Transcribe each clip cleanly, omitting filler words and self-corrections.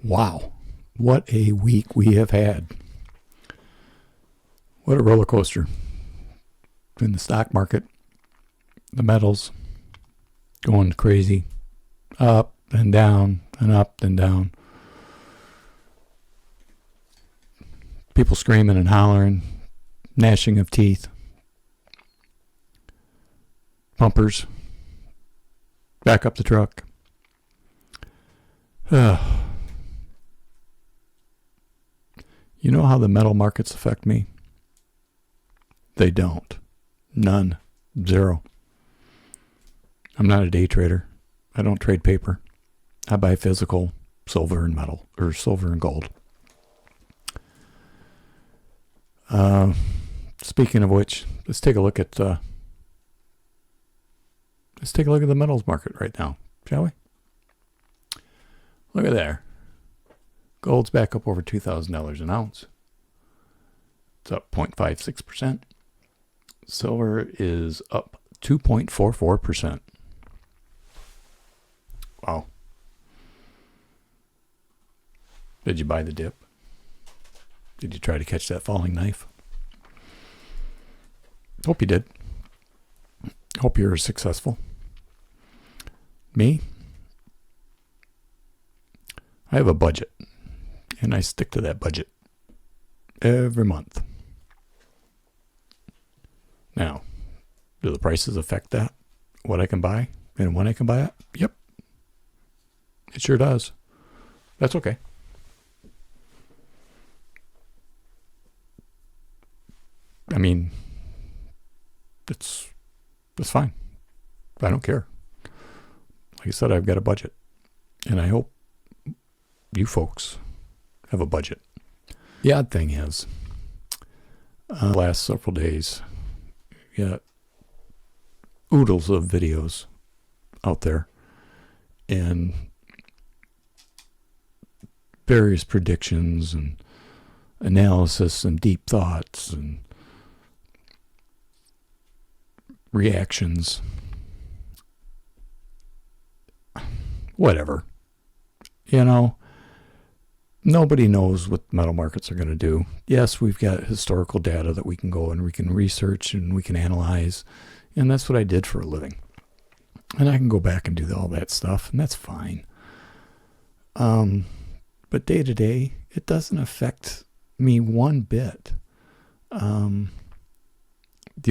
Wow, what a week we have had. What a roller coaster. In the stock market, the metals going crazy, up and down and up and down. People screaming and hollering, gnashing of teeth. Pumpers, back up the truck. You know how the metal markets affect me? They don't. None. Zero. I'm not a day trader. I don't trade paper. I buy physical silver and metal, or silver and gold. Speaking of which, let's take a look at the metals market right now, shall we? Look at there. Gold's back up over $2,000 an ounce. It's up 0.56%. Silver is up 2.44%. Wow. Did you buy the dip? Did you try to catch that falling knife? Hope you did. Hope you're successful. Me? I have a budget, and I stick to that budget every month. Now, do the prices affect that? What I can buy and when I can buy it? Yep. It sure does. That's okay. I mean, it's fine. I don't care. Like I said, I've got a budget, and I hope you folks have a budget. The odd thing is, the last several days, got oodles of videos out there and various predictions and analysis and deep thoughts and reactions. Whatever. You know, nobody knows what metal markets are going to do. Yes, we've got historical data that we can go and we can research and we can analyze, and that's what I did for a living. And I can go back and do all that stuff, and that's fine. But day to day, it doesn't affect me one bit. The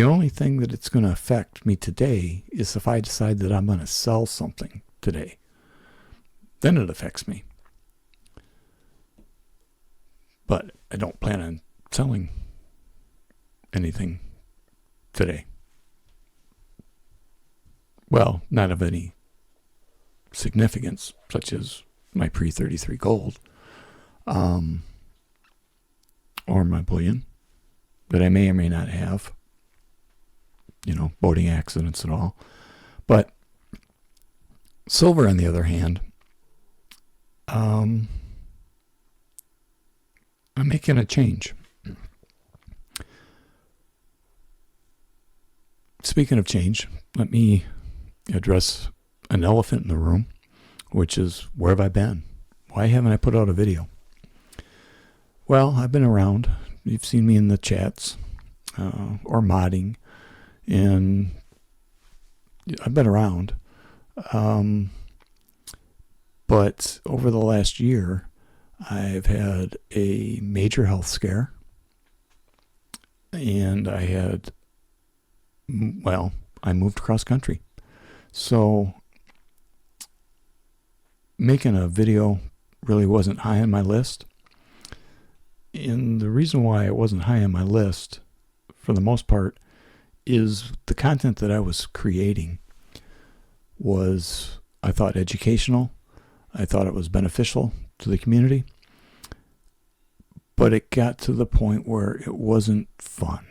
only thing that it's going to affect me today is if I decide that I'm going to sell something today. Then it affects me. But I don't plan on selling anything today. Well, not of any significance, such as my pre-33 gold, or my bullion that I may or may not have, boating accidents and all. But silver, on the other hand, I'm making a change. Speaking of change, let me address an elephant in the room, which is, where have I been? Why haven't I put out a video? Well, I've been around. You've seen me in the chats or modding, and I've been around. But over the last year, I've had a major health scare, and I moved cross country. So making a video really wasn't high on my list. And the reason why it wasn't high on my list, for the most part, is the content that I was creating was, I thought, educational. I thought it was beneficial to the community. But it got to the point where it wasn't fun.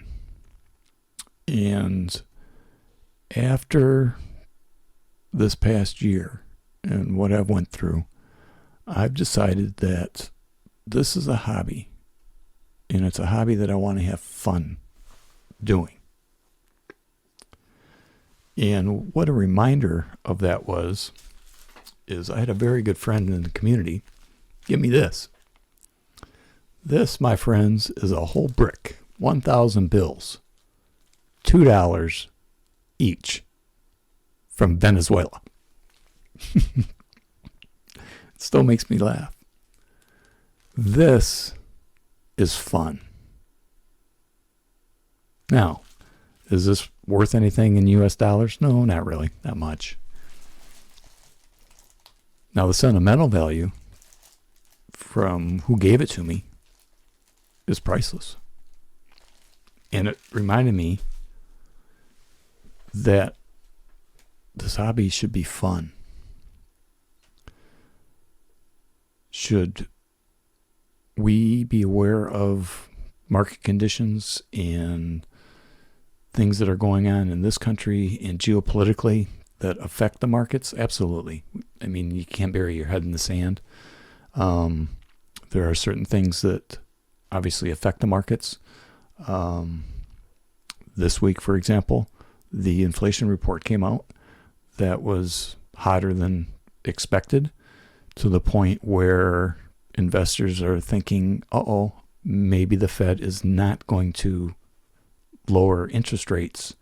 And after this past year and what I've went through, I've decided that this is a hobby. And it's a hobby that I want to have fun doing. And what a reminder of that is I had a very good friend in the community Give me this. This, my friends, is a whole brick. 1,000 bills. $2 each. From Venezuela. It still makes me laugh. This is fun. Now, is this worth anything in US dollars? No, not really. Not much. Now, the sentimental value from who gave it to me is priceless. And it reminded me that this hobby should be fun. Should we be aware of market conditions and things that are going on in this country and geopolitically that affect the markets? Absolutely. I mean, you can't bury your head in the sand. There are certain things that obviously affect the markets. This week, for example, the inflation report came out that was hotter than expected, to the point where investors are thinking, maybe the Fed is not going to lower interest rates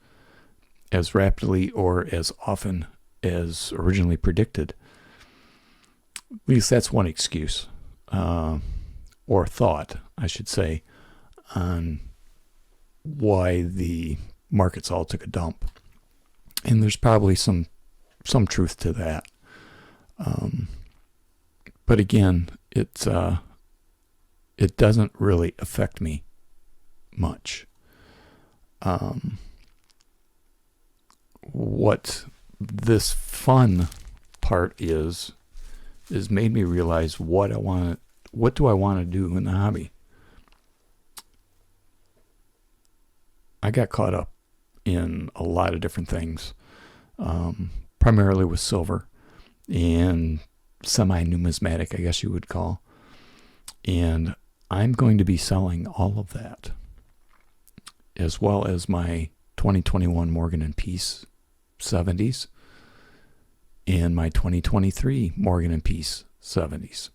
as rapidly or as often as originally predicted. At least that's one excuse, or thought, I should say, on why the markets all took a dump. And there's probably some truth to that. But again, it doesn't really affect me much. What this fun part is made me realize what do I want to do in the hobby. I got caught up in a lot of different things, primarily with silver and semi-numismatic, I guess you would call. And I'm going to be selling all of that, as well as my 2021 Morgan & Peace 70s and my 2023 Morgan & Peace 70s.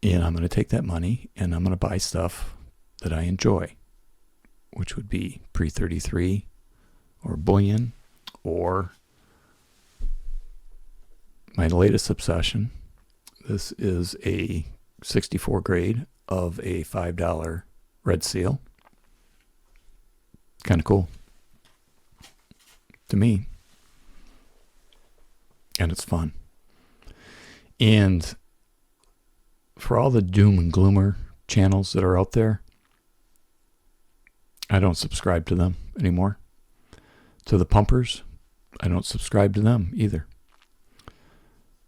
And I'm going to take that money and I'm going to buy stuff that I enjoy, which would be pre-33 or bullion, or my latest obsession. This is a 64 grade of a $5 red seal. Kind of cool to me. And it's fun. And for all the doom and gloomer channels that are out there, I don't subscribe to them anymore. To the pumpers, I don't subscribe to them either.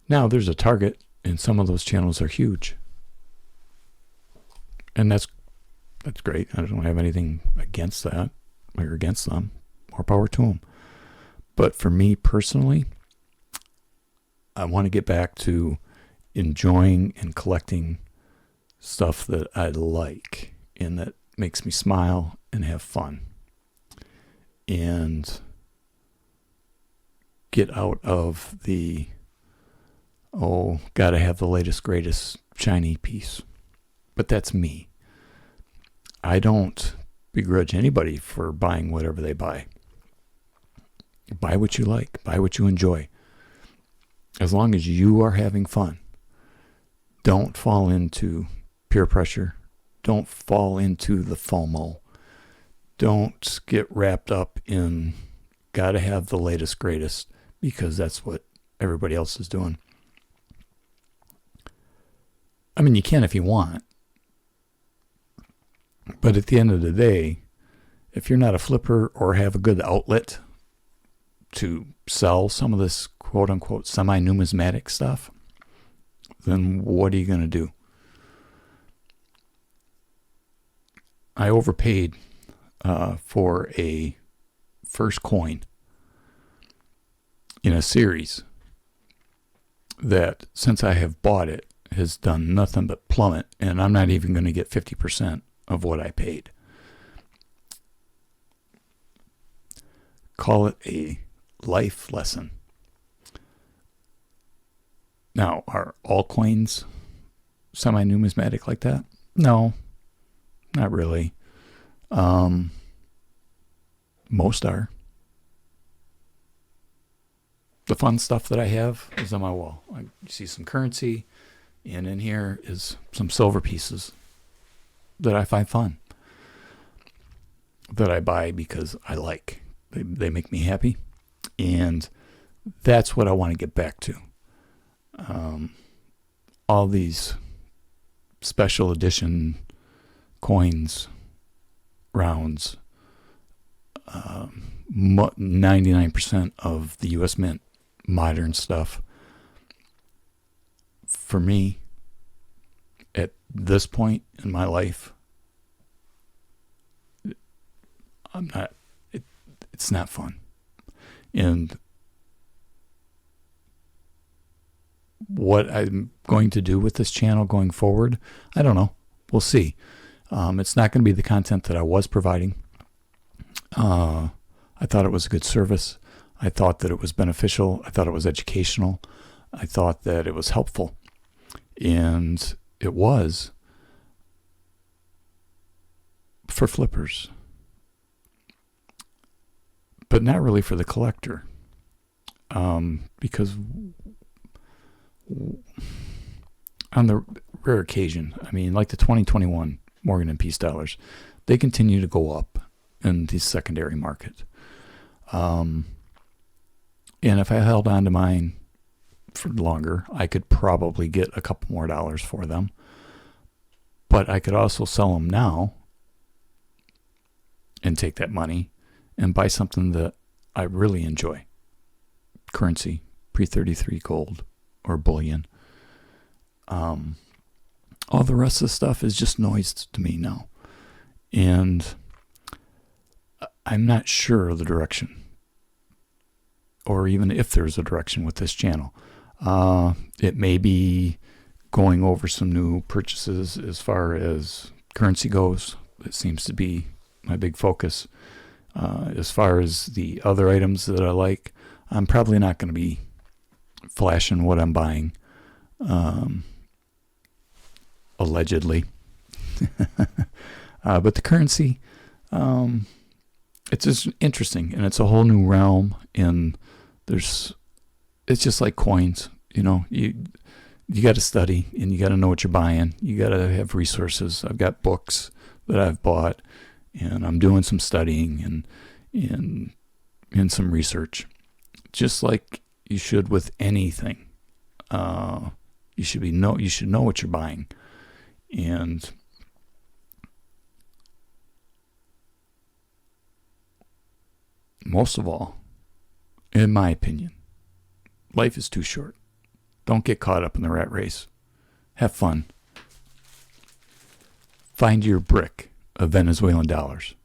Now, there's a target, and some of those channels are huge. And that's great. I don't have anything against that or against them. More power to them. But for me personally, I want to get back to enjoying and collecting stuff that I like and that makes me smile and have fun. And get out of the, gotta have the latest, greatest shiny piece. But that's me. I don't begrudge anybody for buying whatever they buy. Buy what you like. Buy what you enjoy. As long as you are having fun. Don't fall into peer pressure. Don't fall into the FOMO. Don't get wrapped up in gotta have the latest, greatest, because that's what everybody else is doing. I mean, you can if you want. But at the end of the day, if you're not a flipper or have a good outlet to sell some of this quote-unquote semi-numismatic stuff, then what are you going to do? I overpaid for a first coin in a series that, since I have bought it, has done nothing but plummet, and I'm not even going to get 50% of what I paid. Call it a life lesson. Now, are all coins semi-numismatic like that? No, not really. Most are. The fun stuff that I have is on my wall. You see some currency, and in here is some silver pieces that I find fun, that I buy because I like. They make me happy, and that's what I want to get back to. All these special edition coins, rounds, 99% of the U.S. Mint, modern stuff. For me, at this point in my life, it's not fun. And what I'm going to do with this channel going forward, I don't know. We'll see. It's not going to be the content that I was providing. I thought it was a good service. I thought that it was beneficial. I thought it was educational. I thought that it was helpful. And it was for flippers, but not really for the collector. Because on the rare occasion, I mean, like the 2021 Morgan and Peace dollars, they continue to go up in the secondary market. And if I held on to mine for longer, I could probably get a couple more dollars for them. But I could also sell them now and take that money and buy something that I really enjoy. Currency, pre-33 gold or bullion. All the rest of the stuff is just noise to me now. And I'm not sure of the direction, or even if there's a direction with this channel. It may be going over some new purchases as far as currency goes. It seems to be my big focus. As far as the other items that I like, I'm probably not going to be flashing what I'm buying, allegedly. But the currency, it's just interesting, and it's a whole new realm, and it's just like coins. You know, you got to study, and you got to know what you're buying. You got to have resources. I've got books that I've bought, and I'm doing some studying and some research, just like you should with anything. You should know what you're buying, and most of all, in my opinion, life is too short. Don't get caught up in the rat race. Have fun. Find your brick of Venezuelan dollars.